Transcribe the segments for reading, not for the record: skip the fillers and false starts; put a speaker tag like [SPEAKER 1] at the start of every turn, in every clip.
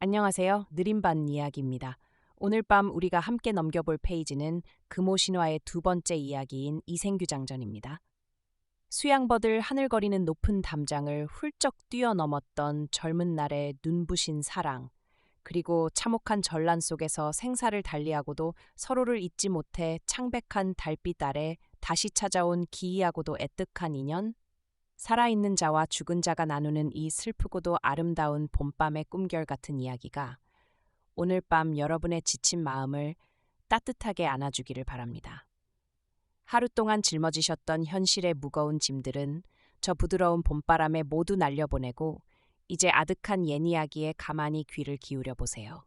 [SPEAKER 1] 안녕하세요. 느림반 이야기입니다. 오늘 밤 우리가 함께 넘겨볼 페이지는 금오 신화의 두 번째 이야기인 이생규장전입니다. 수양버들 하늘거리는 높은 담장을 훌쩍 뛰어넘었던 젊은 날의 눈부신 사랑, 그리고 참혹한 전란 속에서 생사를 달리하고도 서로를 잊지 못해 창백한 달빛 아래 다시 찾아온 기이하고도 애틋한 인연, 살아있는 자와 죽은 자가 나누는 이 슬프고도 아름다운 봄밤의 꿈결 같은 이야기가 오늘 밤 여러분의 지친 마음을 따뜻하게 안아주기를 바랍니다. 하루 동안 짊어지셨던 현실의 무거운 짐들은 저 부드러운 봄바람에 모두 날려보내고 이제 아득한 옛 이야기에 가만히 귀를 기울여 보세요.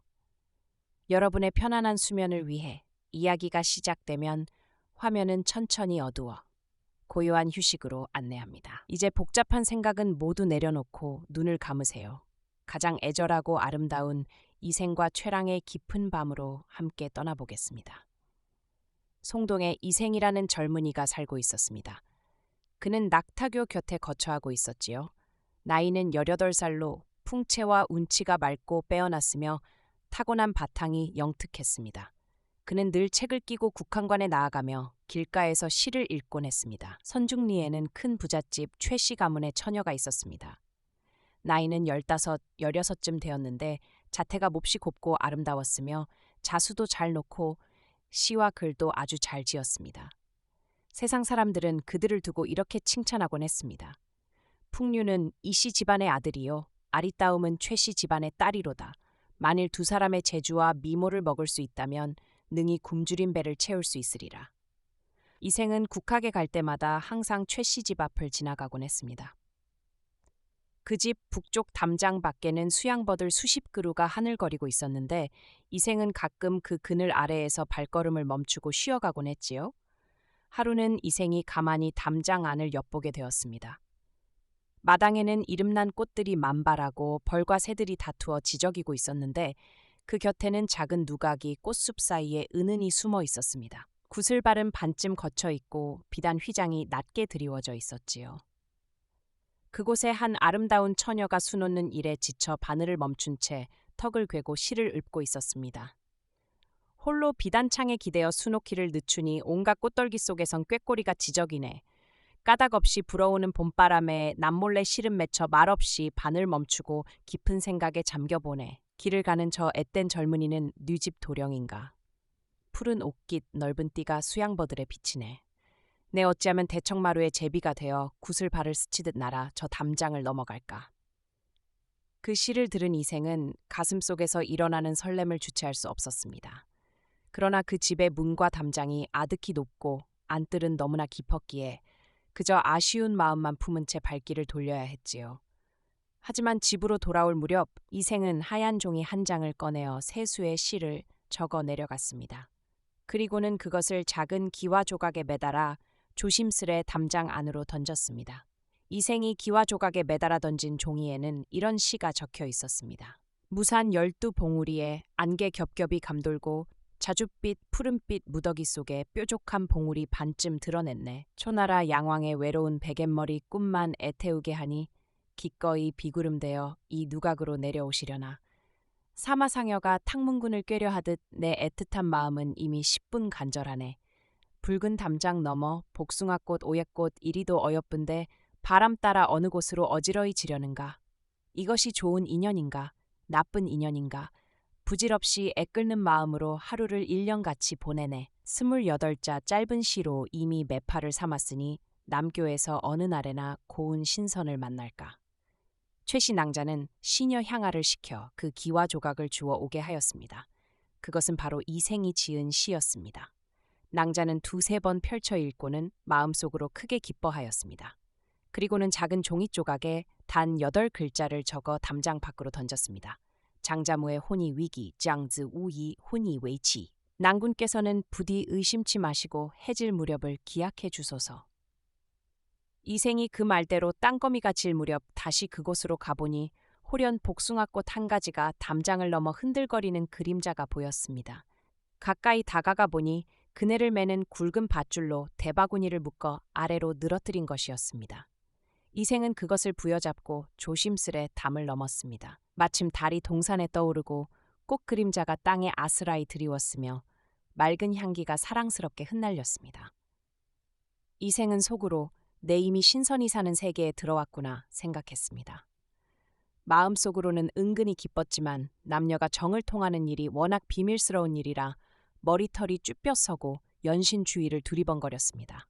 [SPEAKER 1] 여러분의 편안한 수면을 위해 이야기가 시작되면 화면은 천천히 어두워 고요한 휴식으로 안내합니다. 이제 복잡한 생각은 모두 내려놓고 눈을 감으세요. 가장 애절하고 아름다운 이생과 최랑의 깊은 밤으로 함께 떠나보겠습니다. 송동에 이생이라는 젊은이가 살고 있었습니다. 그는 낙타교 곁에 거처하고 있었지요. 나이는 18살로 풍채와 운치가 맑고 빼어났으며 타고난 바탕이 영특했습니다. 그는 늘 책을 끼고 국한관에 나아가며 길가에서 시를 읽곤 했습니다. 선중리에는 큰 부잣집 최씨 가문의 처녀가 있었습니다. 나이는 15, 16쯤 되었는데 자태가 몹시 곱고 아름다웠으며 자수도 잘 놓고 시와 글도 아주 잘 지었습니다. 세상 사람들은 그들을 두고 이렇게 칭찬하곤 했습니다. 풍류는 이씨 집안의 아들이요 아리따움은 최씨 집안의 딸이로다. 만일 두 사람의 재주와 미모를 먹을 수 있다면 능히 굶주린 배를 채울 수 있으리라. 이생은 국학에 갈 때마다 항상 최씨 집 앞을 지나가곤 했습니다. 그 집 북쪽 담장 밖에는 수양버들 수십 그루가 하늘거리고 있었는데 이생은 가끔 그 그늘 아래에서 발걸음을 멈추고 쉬어가곤 했지요. 하루는 이생이 가만히 담장 안을 엿보게 되었습니다. 마당에는 이름난 꽃들이 만발하고 벌과 새들이 다투어 지저귀고 있었는데 그 곁에는 작은 누각이 꽃숲 사이에 은은히 숨어 있었습니다. 구슬발은 반쯤 거쳐 있고 비단 휘장이 낮게 드리워져 있었지요. 그곳에 한 아름다운 처녀가 수놓는 일에 지쳐 바늘을 멈춘 채 턱을 괴고 시를 읊고 있었습니다. 홀로 비단창에 기대어 수놓기를 늦추니 온갖 꽃떨기 속에선 꾀꼬리가 지저귀네. 까닭없이 불어오는 봄바람에 남몰래 시름 맺혀 말없이 바늘 멈추고 깊은 생각에 잠겨보네. 길을 가는 저 앳된 젊은이는 뉘 집 도령인가. 푸른 옷깃 넓은 띠가 수양버들에 비치네. 내 어찌하면 대청마루의 제비가 되어 구슬발을 스치듯 날아 저 담장을 넘어갈까. 그 시를 들은 이생은 가슴속에서 일어나는 설렘을 주체할 수 없었습니다. 그러나 그 집의 문과 담장이 아득히 높고 안뜰은 너무나 깊었기에 그저 아쉬운 마음만 품은 채 발길을 돌려야 했지요. 하지만 집으로 돌아올 무렵 이생은 하얀 종이 한 장을 꺼내어 세수의 시를 적어 내려갔습니다. 그리고는 그것을 작은 기와 조각에 매달아 조심스레 담장 안으로 던졌습니다. 이생이 기와 조각에 매달아 던진 종이에는 이런 시가 적혀 있었습니다. 무산 12봉우리에 안개 겹겹이 감돌고 자줏빛 푸른빛 무더기 속에 뾰족한 봉우리 반쯤 드러냈네. 초나라 양왕의 외로운 베갯머리 꿈만 애태우게 하니 기꺼이 비구름되어 이 누각으로 내려오시려나. 사마상여가 탕문군을 꾀려 하듯 내 애틋한 마음은 이미 10분 간절하네. 붉은 담장 너머 복숭아꽃 오옓꽃 이리도 어여쁜데 바람 따라 어느 곳으로 어지러이 지려는가. 이것이 좋은 인연인가 나쁜 인연인가. 부질없이 애끓는 마음으로 하루를 1년같이 보내네. 28자 짧은 시로 이미 매파를 삼았으니 남교에서 어느 날에나 고운 신선을 만날까. 최씨 낭자는 시녀 향아를 시켜 그 기와 조각을 주워 오게 하였습니다. 그것은 바로 이생이 지은 시였습니다. 낭자는 두세 번 펼쳐 읽고는 마음속으로 크게 기뻐하였습니다. 그리고는 작은 종이 조각에 단 8글자를 적어 담장 밖으로 던졌습니다. 장자무의 혼이 위기, 장즈 우이 혼이 웨이치. 낭군께서는 부디 의심치 마시고 해질 무렵을 기약해 주소서. 이생이 그 말대로 땅거미가 질 무렵 다시 그곳으로 가보니 홀연 복숭아꽃 한 가지가 담장을 넘어 흔들거리는 그림자가 보였습니다. 가까이 다가가 보니 그네를 매는 굵은 밧줄로 대바구니를 묶어 아래로 늘어뜨린 것이었습니다. 이생은 그것을 부여잡고 조심스레 담을 넘었습니다. 마침 달이 동산에 떠오르고 꽃 그림자가 땅에 아스라이 드리웠으며 맑은 향기가 사랑스럽게 흩날렸습니다. 이생은 속으로 내 이미 신선히 사는 세계에 들어왔구나 생각했습니다. 마음속으로는 은근히 기뻤지만 남녀가 정을 통하는 일이 워낙 비밀스러운 일이라 머리털이 쭈뼛서고 연신 주위를 두리번거렸습니다.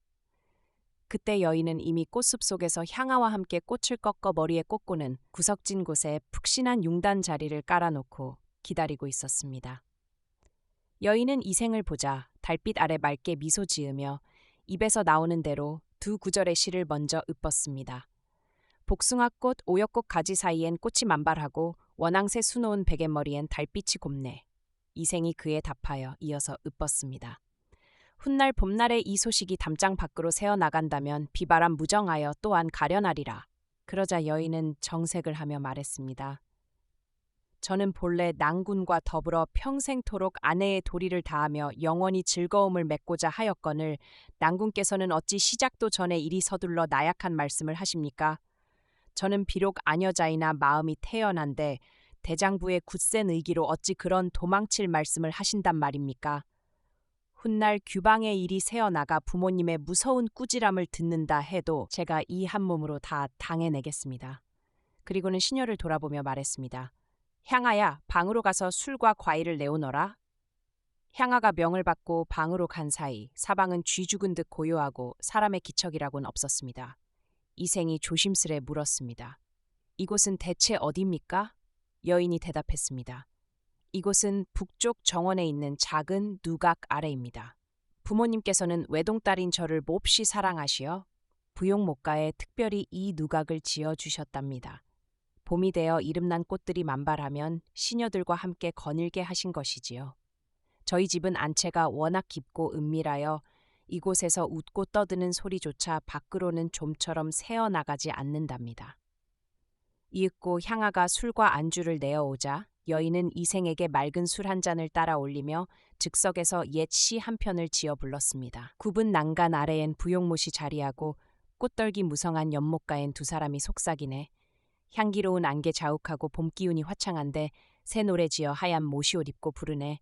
[SPEAKER 1] 그때 여인은 이미 꽃숲 속에서 향아와 함께 꽃을 꺾어 머리에 꽂고는 구석진 곳에 푹신한 융단 자리를 깔아놓고 기다리고 있었습니다. 여인은 이생을 보자 달빛 아래 맑게 미소 지으며 입에서 나오는 대로 두 구절의 시를 먼저 읊었습니다. 복숭아꽃, 오역꽃 가지 사이엔 꽃이 만발하고 원앙새 수놓은 베갯머리엔 달빛이 곱네. 이생이 그에 답하여 이어서 읊었습니다. 훗날 봄날에 이 소식이 담장 밖으로 새어나간다면 비바람 무정하여 또한 가련하리라. 그러자 여인은 정색을 하며 말했습니다. 저는 본래 낭군과 더불어 평생토록 아내의 도리를 다하며 영원히 즐거움을 맺고자 하였거늘 낭군께서는 어찌 시작도 전에 이리 서둘러 나약한 말씀을 하십니까? 저는 비록 아녀자이나 마음이 태연한데 대장부의 굳센 의기로 어찌 그런 도망칠 말씀을 하신단 말입니까? 훗날 규방의 일이 새어나가 부모님의 무서운 꾸지람을 듣는다 해도 제가 이 한 몸으로 다 당해내겠습니다. 그리고는 시녀를 돌아보며 말했습니다. 향아야, 방으로 가서 술과 과일을 내오너라. 향아가 명을 받고 방으로 간 사이 사방은 쥐 죽은 듯 고요하고 사람의 기척이라고는 없었습니다. 이생이 조심스레 물었습니다. 이곳은 대체 어디입니까? 여인이 대답했습니다. 이곳은 북쪽 정원에 있는 작은 누각 아래입니다. 부모님께서는 외동딸인 저를 몹시 사랑하시어 부용목가에 특별히 이 누각을 지어주셨답니다. 봄이 되어 이름난 꽃들이 만발하면 시녀들과 함께 거닐게 하신 것이지요. 저희 집은 안채가 워낙 깊고 은밀하여 이곳에서 웃고 떠드는 소리조차 밖으로는 좀처럼 새어나가지 않는답니다. 이윽고 향아가 술과 안주를 내어오자 여인은 이생에게 맑은 술 한 잔을 따라 올리며 즉석에서 옛 시 한 편을 지어 불렀습니다. 굽은 난간 아래엔 부용못이 자리하고 꽃떨기 무성한 연못가엔 두 사람이 속삭이네. 향기로운 안개 자욱하고 봄 기운이 화창한데 새 노래 지어 하얀 모시옷 입고 부르네.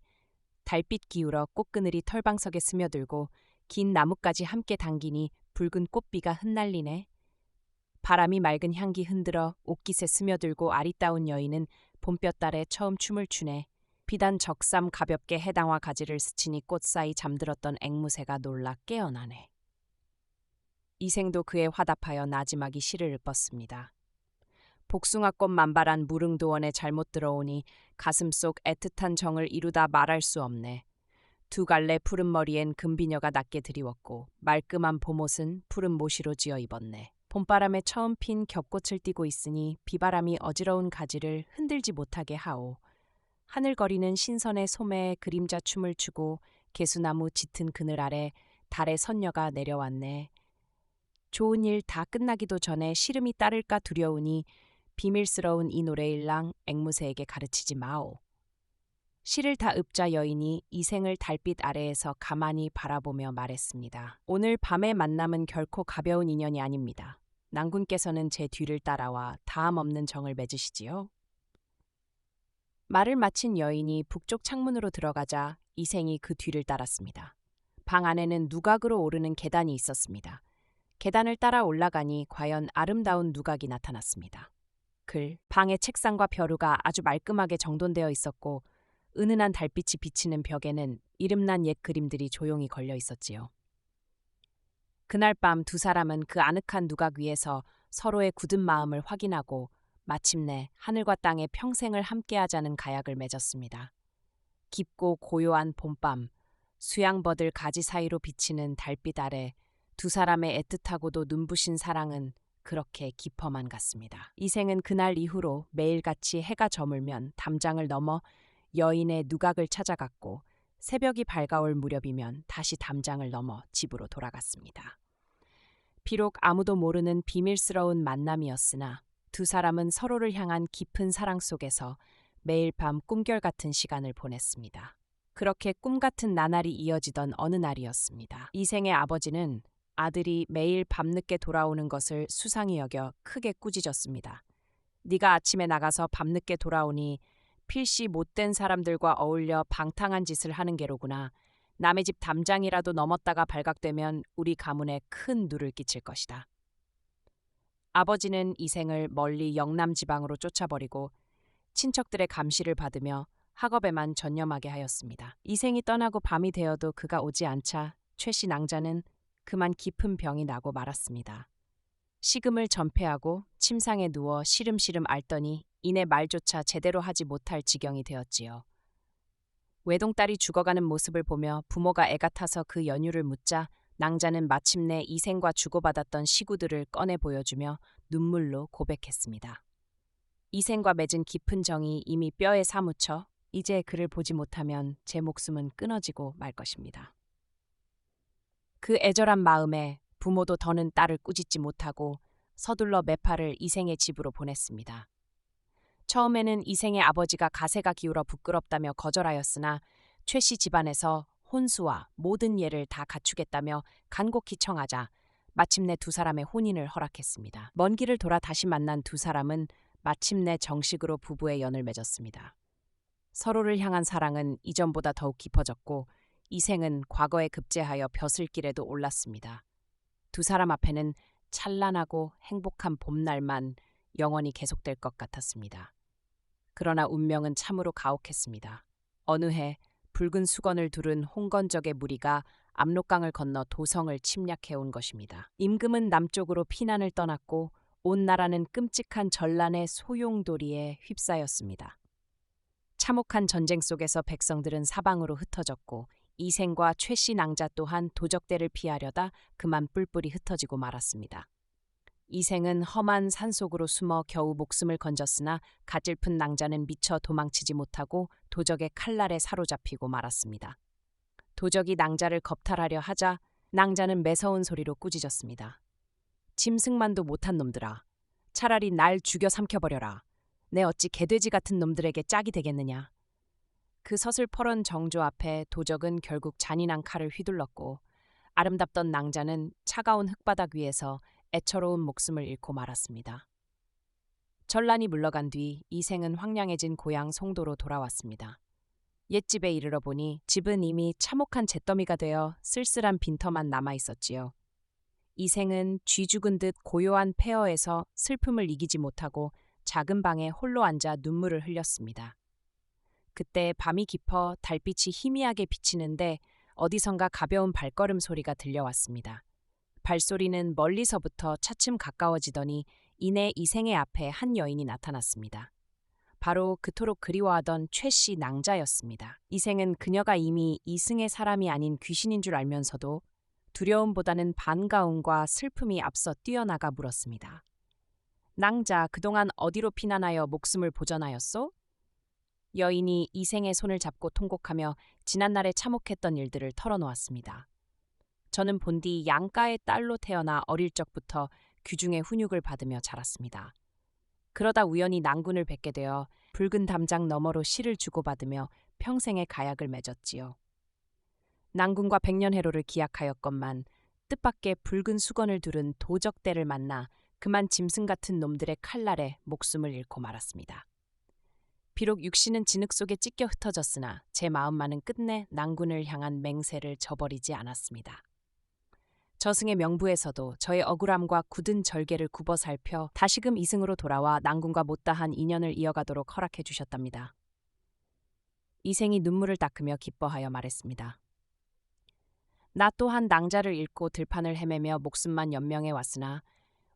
[SPEAKER 1] 달빛 기울어 꽃그늘이 털방석에 스며들고 긴 나뭇가지 함께 당기니 붉은 꽃비가 흩날리네. 바람이 맑은 향기 흔들어 옷깃에 스며들고 아리따운 여인은 봄볕달에 처음 춤을 추네. 비단 적삼 가볍게 해당화 가지를 스치니 꽃 사이 잠들었던 앵무새가 놀라 깨어나네. 이생도 그에 화답하여 나지막이 시를 읊었습니다. 복숭아꽃 만발한 무릉도원에 잘못 들어오니 가슴속 애틋한 정을 이루다 말할 수 없네. 두 갈래 푸른 머리엔 금비녀가 낮게 드리웠고 말끔한 봄옷은 푸른 모시로 지어 입었네. 봄바람에 처음 핀 겹꽃을 띠고 있으니 비바람이 어지러운 가지를 흔들지 못하게 하오. 하늘거리는 신선의 소매에 그림자 춤을 추고 개수나무 짙은 그늘 아래 달의 선녀가 내려왔네. 좋은 일 다 끝나기도 전에 시름이 따를까 두려우니 비밀스러운 이 노래일랑 앵무새에게 가르치지 마오. 시를 다 읊자 여인이 이생을 달빛 아래에서 가만히 바라보며 말했습니다. 오늘 밤의 만남은 결코 가벼운 인연이 아닙니다. 낭군께서는 제 뒤를 따라와 다함 없는 정을 맺으시지요. 말을 마친 여인이 북쪽 창문으로 들어가자 이생이 그 뒤를 따랐습니다. 방 안에는 누각으로 오르는 계단이 있었습니다. 계단을 따라 올라가니 과연 아름다운 누각이 나타났습니다. 방의 책상과 벼루가 아주 말끔하게 정돈되어 있었고 은은한 달빛이 비치는 벽에는 이름난 옛 그림들이 조용히 걸려 있었지요. 그날 밤 두 사람은 그 아늑한 누각 위에서 서로의 굳은 마음을 확인하고 마침내 하늘과 땅에 평생을 함께하자는 가약을 맺었습니다. 깊고 고요한 봄밤, 수양버들 가지 사이로 비치는 달빛 아래 두 사람의 애틋하고도 눈부신 사랑은 그렇게 깊어만 갔습니다. 이생은 그날 이후로 매일같이 해가 저물면 담장을 넘어 여인의 누각을 찾아갔고 새벽이 밝아올 무렵이면 다시 담장을 넘어 집으로 돌아갔습니다. 비록 아무도 모르는 비밀스러운 만남이었으나 두 사람은 서로를 향한 깊은 사랑 속에서 매일 밤 꿈결 같은 시간을 보냈습니다. 그렇게 꿈 같은 나날이 이어지던 어느 날이었습니다. 이생의 아버지는 아들이 매일 밤늦게 돌아오는 것을 수상히 여겨 크게 꾸짖었습니다. 네가 아침에 나가서 밤늦게 돌아오니 필시 못된 사람들과 어울려 방탕한 짓을 하는 게로구나. 남의 집 담장이라도 넘었다가 발각되면 우리 가문에 큰 누를 끼칠 것이다. 아버지는 이생을 멀리 영남 지방으로 쫓아버리고 친척들의 감시를 받으며 학업에만 전념하게 하였습니다. 이생이 떠나고 밤이 되어도 그가 오지 않자 최씨 낭자는 그만 깊은 병이 나고 말았습니다. 식음을 전폐하고 침상에 누워 시름시름 앓더니 이내 말조차 제대로 하지 못할 지경이 되었지요. 외동딸이 죽어가는 모습을 보며 부모가 애가 타서 그 연유를 묻자 낭자는 마침내 이생과 주고받았던 시구들을 꺼내 보여주며 눈물로 고백했습니다. 이생과 맺은 깊은 정이 이미 뼈에 사무쳐 이제 그를 보지 못하면 제 목숨은 끊어지고 말 것입니다. 그 애절한 마음에 부모도 더는 딸을 꾸짖지 못하고 서둘러 매파를 이생의 집으로 보냈습니다. 처음에는 이생의 아버지가 가세가 기울어 부끄럽다며 거절하였으나 최씨 집안에서 혼수와 모든 예를 다 갖추겠다며 간곡히 청하자 마침내 두 사람의 혼인을 허락했습니다. 먼 길을 돌아 다시 만난 두 사람은 마침내 정식으로 부부의 연을 맺었습니다. 서로를 향한 사랑은 이전보다 더욱 깊어졌고 이생은 과거에 급제하여 벼슬길에도 올랐습니다. 두 사람 앞에는 찬란하고 행복한 봄날만 영원히 계속될 것 같았습니다. 그러나 운명은 참으로 가혹했습니다. 어느 해 붉은 수건을 두른 홍건적의 무리가 압록강을 건너 도성을 침략해온 것입니다. 임금은 남쪽으로 피난을 떠났고 온 나라는 끔찍한 전란의 소용돌이에 휩싸였습니다. 참혹한 전쟁 속에서 백성들은 사방으로 흩어졌고 이생과 최씨 낭자 또한 도적대를 피하려다 그만 뿔뿔이 흩어지고 말았습니다. 이생은 험한 산속으로 숨어 겨우 목숨을 건졌으나 가찔픈 낭자는 미처 도망치지 못하고 도적의 칼날에 사로잡히고 말았습니다. 도적이 낭자를 겁탈하려 하자 낭자는 매서운 소리로 꾸짖었습니다. 짐승만도 못한 놈들아, 차라리 날 죽여 삼켜버려라. 내 어찌 개돼지 같은 놈들에게 짝이 되겠느냐. 그 서슬퍼런 정조 앞에 도적은 결국 잔인한 칼을 휘둘렀고 아름답던 낭자는 차가운 흙바닥 위에서 애처로운 목숨을 잃고 말았습니다. 전란이 물러간 뒤 이생은 황량해진 고향 송도로 돌아왔습니다. 옛집에 이르러 보니 집은 이미 참혹한 잿더미가 되어 쓸쓸한 빈터만 남아있었지요. 이생은 쥐 죽은 듯 고요한 폐허에서 슬픔을 이기지 못하고 작은 방에 홀로 앉아 눈물을 흘렸습니다. 그때 밤이 깊어 달빛이 희미하게 비치는데 어디선가 가벼운 발걸음 소리가 들려왔습니다. 발소리는 멀리서부터 차츰 가까워지더니 이내 이생의 앞에 한 여인이 나타났습니다. 바로 그토록 그리워하던 최씨 낭자였습니다. 이생은 그녀가 이미 이승의 사람이 아닌 귀신인 줄 알면서도 두려움보다는 반가움과 슬픔이 앞서 뛰어나가 물었습니다. 낭자, 그동안 어디로 피난하여 목숨을 보전하였소? 여인이 이생의 손을 잡고 통곡하며 지난날에 참혹했던 일들을 털어놓았습니다. 저는 본디 양가의 딸로 태어나 어릴 적부터 귀중의 훈육을 받으며 자랐습니다. 그러다 우연히 낭군을 뵙게 되어 붉은 담장 너머로 시를 주고받으며 평생의 가약을 맺었지요. 낭군과 백년해로를 기약하였건만 뜻밖의 붉은 수건을 두른 도적대를 만나 그만 짐승 같은 놈들의 칼날에 목숨을 잃고 말았습니다. 비록 육신은 진흙 속에 찢겨 흩어졌으나 제 마음만은 끝내 낭군을 향한 맹세를 저버리지 않았습니다. 저승의 명부에서도 저의 억울함과 굳은 절개를 굽어 살펴 다시금 이승으로 돌아와 낭군과 못다한 인연을 이어가도록 허락해 주셨답니다. 이생이 눈물을 닦으며 기뻐하여 말했습니다. 나 또한 낭자를 잃고 들판을 헤매며 목숨만 연명해 왔으나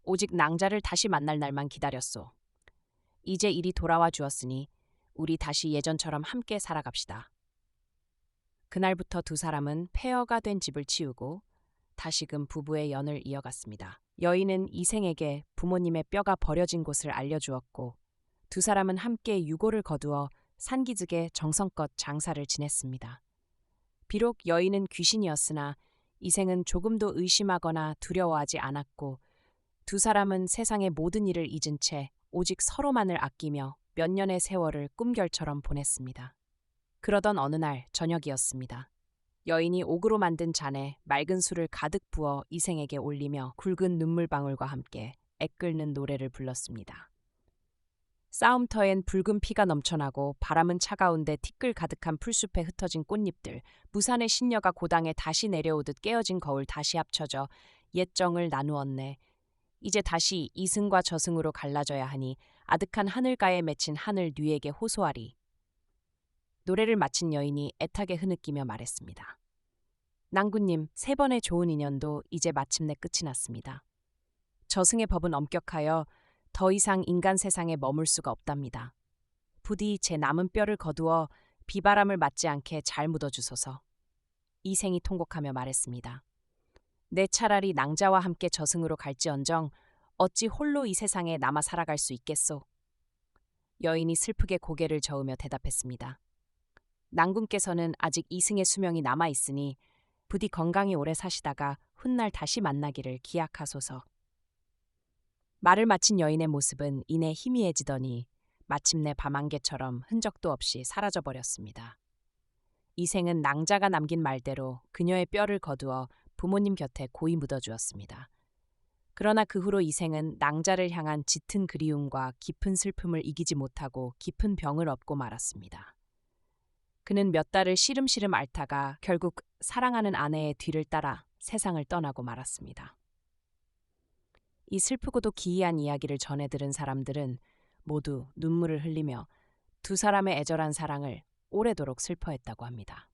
[SPEAKER 1] 오직 낭자를 다시 만날 날만 기다렸소. 이제 일이 돌아와 주었으니 우리 다시 예전처럼 함께 살아갑시다. 그날부터 두 사람은 폐허가 된 집을 치우고 다시금 부부의 연을 이어갔습니다. 여인은 이생에게 부모님의 뼈가 버려진 곳을 알려주었고 두 사람은 함께 유고를 거두어 산기슭에 정성껏 장사를 지냈습니다. 비록 여인은 귀신이었으나 이생은 조금도 의심하거나 두려워하지 않았고 두 사람은 세상의 모든 일을 잊은 채 오직 서로만을 아끼며 몇 년의 세월을 꿈결처럼 보냈습니다. 그러던 어느 날 저녁이었습니다. 여인이 옥으로 만든 잔에 맑은 술을 가득 부어 이생에게 올리며 굵은 눈물방울과 함께 애끓는 노래를 불렀습니다. 싸움터엔 붉은 피가 넘쳐나고 바람은 차가운데 티끌 가득한 풀숲에 흩어진 꽃잎들, 무산의 신녀가 고당에 다시 내려오듯 깨어진 거울 다시 합쳐져 옛 정을 나누었네. 이제 다시 이승과 저승으로 갈라져야 하니 아득한 하늘가에 맺힌 하늘 뉘에게 호소하리. 노래를 마친 여인이 애타게 흐느끼며 말했습니다. 낭군님, 3번의 좋은 인연도 이제 마침내 끝이 났습니다. 저승의 법은 엄격하여 더 이상 인간 세상에 머물 수가 없답니다. 부디 제 남은 뼈를 거두어 비바람을 맞지 않게 잘 묻어주소서. 이생이 통곡하며 말했습니다. 내 차라리 낭자와 함께 저승으로 갈지언정 어찌 홀로 이 세상에 남아 살아갈 수 있겠소? 여인이 슬프게 고개를 저으며 대답했습니다. 낭군께서는 아직 이승의 수명이 남아 있으니 부디 건강히 오래 사시다가 훗날 다시 만나기를 기약하소서. 말을 마친 여인의 모습은 이내 희미해지더니 마침내 밤안개처럼 흔적도 없이 사라져버렸습니다. 이생은 낭자가 남긴 말대로 그녀의 뼈를 거두어 부모님 곁에 고이 묻어주었습니다. 그러나 그 후로 이생은 낭자를 향한 짙은 그리움과 깊은 슬픔을 이기지 못하고 깊은 병을 얻고 말았습니다. 그는 몇 달을 시름시름 앓다가 결국 사랑하는 아내의 뒤를 따라 세상을 떠나고 말았습니다. 이 슬프고도 기이한 이야기를 전해 들은 사람들은 모두 눈물을 흘리며 두 사람의 애절한 사랑을 오래도록 슬퍼했다고 합니다.